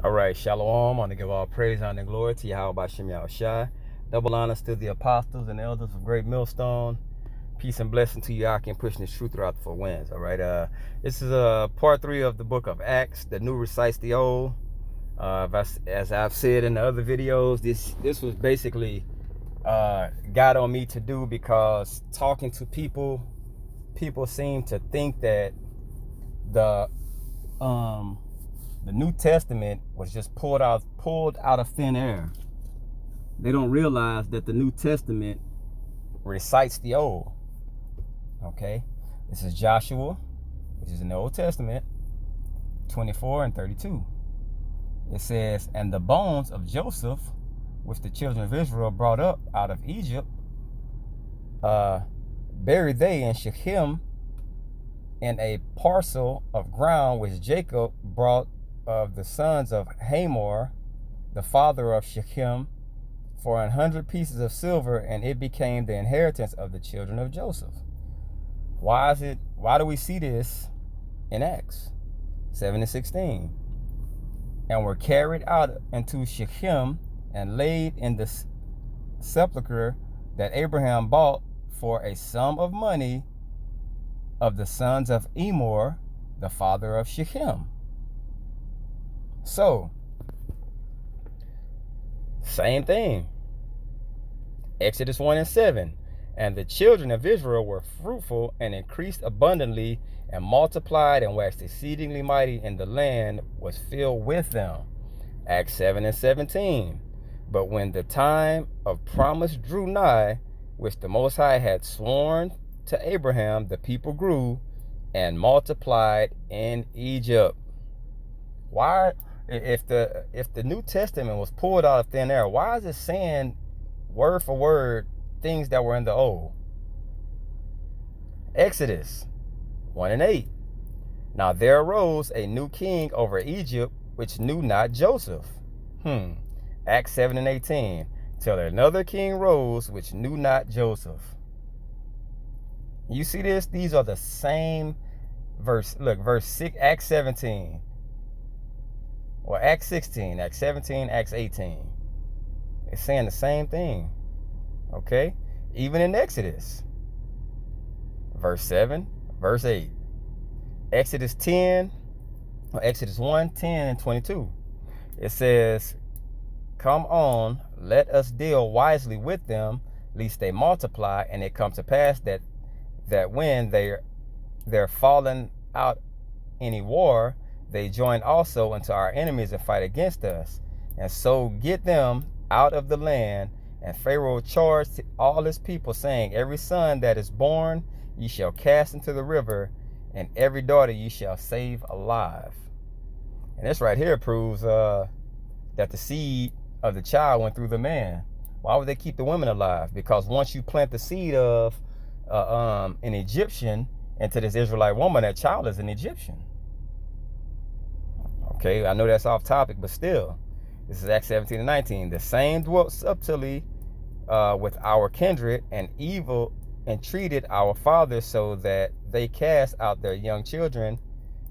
All right, shalom. I want to give all praise, honor, and glory to Yahweh Shem Yahushai. Double honors to the apostles and elders of Great Millstone. Peace and blessing to you. I can push this truth throughout the 4 winds. All right. This is part 3 of the book of Acts. The new recites the old. As I've said in the other videos, this was basically got on me to do because talking to people seem to think that the New Testament was just pulled out of thin air. They don't realize that the New Testament recites the Old. Okay, this is Joshua, which is in the Old Testament, 24 and 32. It says, "And the bones of Joseph, which the children of Israel brought up out of Egypt, buried they in Shechem in a parcel of ground which Jacob brought of the sons of Hamor, the father of Shechem, for 100 pieces of silver, and it became the inheritance of the children of Joseph." Why do we see this in Acts 7 and 16? "And were carried out into Shechem and laid in the sepulchre that Abraham bought for a sum of money of the sons of Emor, the father of Shechem." So, same thing. Exodus 1 and 7. "And the children of Israel were fruitful and increased abundantly and multiplied and waxed exceedingly mighty, and the land was filled with them." Acts 7 and 17. "But when the time of promise drew nigh, which the Most High had sworn to Abraham, the people grew and multiplied in Egypt." Why, if the New Testament was pulled out of thin air, why is it saying word for word things that were in the Old? Exodus 1 and 8. "Now there arose a new king over Egypt, which knew not Joseph." Acts 7 and 18. "Till another king rose, which knew not Joseph." You see this? These are the same verse. Look, verse 6, Acts 17. Or Acts 16, Acts 17, Acts 18. It's saying the same thing. Okay? Even in Exodus. Verse 7, verse 8. Exodus 1, 10, and 22. It says, "Come on, let us deal wisely with them, lest they multiply, and it come to pass that when they're fallen out any war, they join also unto our enemies and fight against us, and so get them out of the land." And Pharaoh charged all his people, saying, "Every son that is born ye shall cast into the river, and every daughter ye shall save alive." And this right here proves that the seed of the child went through the man. Why would they keep the women alive? Because once you plant the seed of an Egyptian into this Israelite woman, that child is an Egyptian. Okay, I know that's off topic, but still, this is Acts 17 and 19. "The same dwelt subtly with our kindred, and evil entreated our fathers, so that they cast out their young children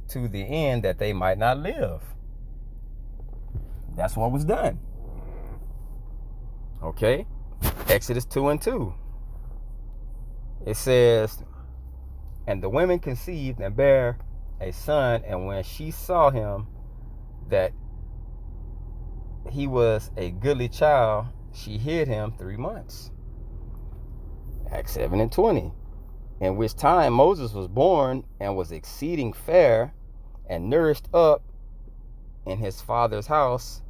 to the end that they might not live." That's what was done. Okay, Exodus 2 and 2. It says, "And the women conceived and bare a son, and when she saw him that he was a goodly child, she hid him 3 months." Acts 7 and 20. "In which time Moses was born and was exceeding fair, and nourished up in his father's house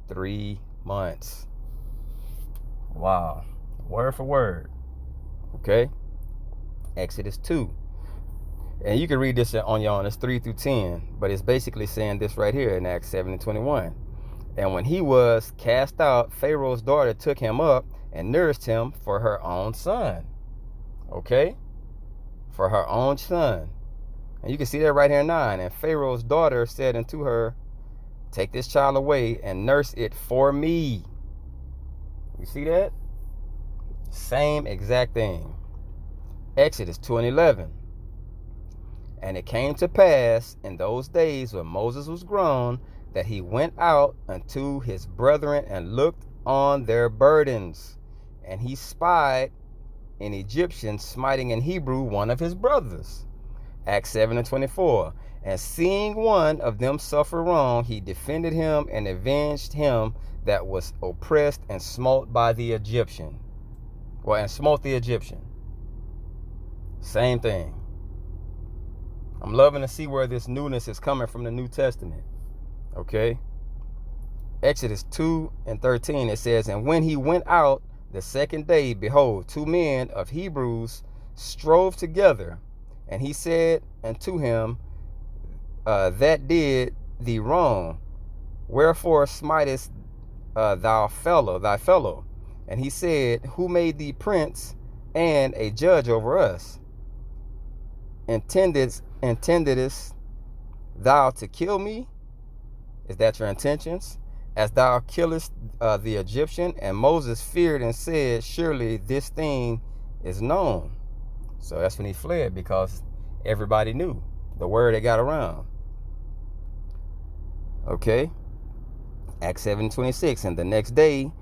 3 months. Wow. Word for word. Okay. Exodus 2. And you can read this on your own. It's 3 through 10. But it's basically saying this right here in Acts 7 and 21. "And when he was cast out, Pharaoh's daughter took him up and nourished him for her own son." Okay? For her own son. And you can see that right here in 9. "And Pharaoh's daughter said unto her, Take this child away and nurse it for me." You see that? Same exact thing. Exodus 2 and 11. "And it came to pass in those days when Moses was grown, that he went out unto his brethren and looked on their burdens. And he spied an Egyptian smiting in Hebrew one of his brothers. Acts 7:24. And seeing one of them suffer wrong, he defended him and avenged him that was oppressed and smote by the Egyptian. And smote the Egyptian. Same thing. I'm loving to see where this newness is coming from the New Testament. Okay? Exodus 2:13, it says, And when he went out the second day, behold, 2 men of Hebrews strove together. And he said unto him, that did thee wrong. Wherefore smitest thy fellow? And he said, Who made thee prince and a judge over us? Intendedest thou to kill me? Is that your intentions? As thou killest the Egyptian? And Moses feared and said, Surely this thing is known. So that's when he fled, because everybody knew. The word that got around. Okay. Acts 7:26. And the next day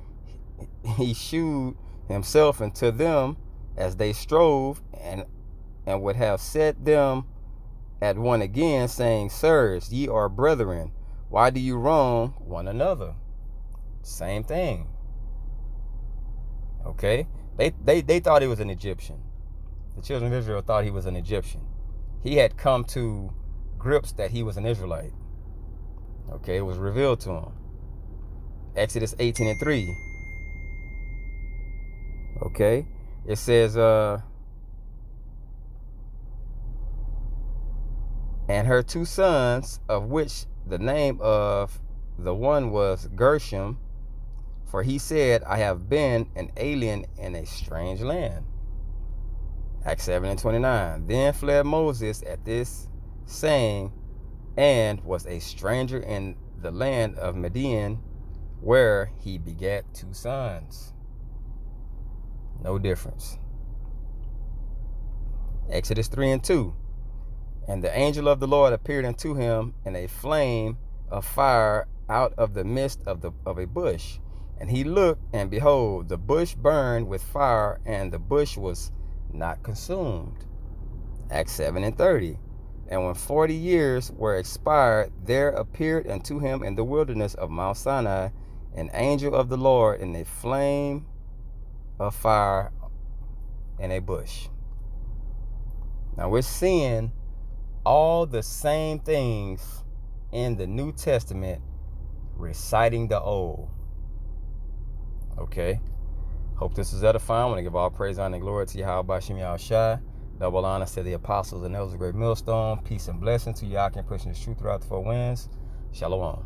he shewed himself unto them as they strove, and would have set them at one again, saying, Sirs, ye are brethren, why do you wrong one another? Same thing. Okay? They thought he was an Egyptian. The children of Israel thought he was an Egyptian. He had come to grips that he was an Israelite. Okay, it was revealed to him. Exodus 18:3. Okay, it says, and her 2 sons, of which the name of the one was Gershom, for he said, I have been an alien in a strange land. Acts 7:29. Then fled Moses at this saying, and was a stranger in the land of Midian, where he begat 2 sons. No difference. Exodus 3:2. And the angel of the Lord appeared unto him in a flame of fire out of the midst of a bush. And he looked, and behold, the bush burned with fire, and the bush was not consumed. Acts 7:30. And when 40 years were expired, there appeared unto him in the wilderness of Mount Sinai an angel of the Lord in a flame of fire in a bush. Now we're seeing all the same things in the New Testament, reciting the Old. Okay? Hope this is edifying. I want to give all praise, honor, and glory to Yahweh Shem Yahushai. Double honor to the apostles and elders of Great Millstone. Peace and blessing to Yah, pushing the truth throughout the 4 winds. Shalom.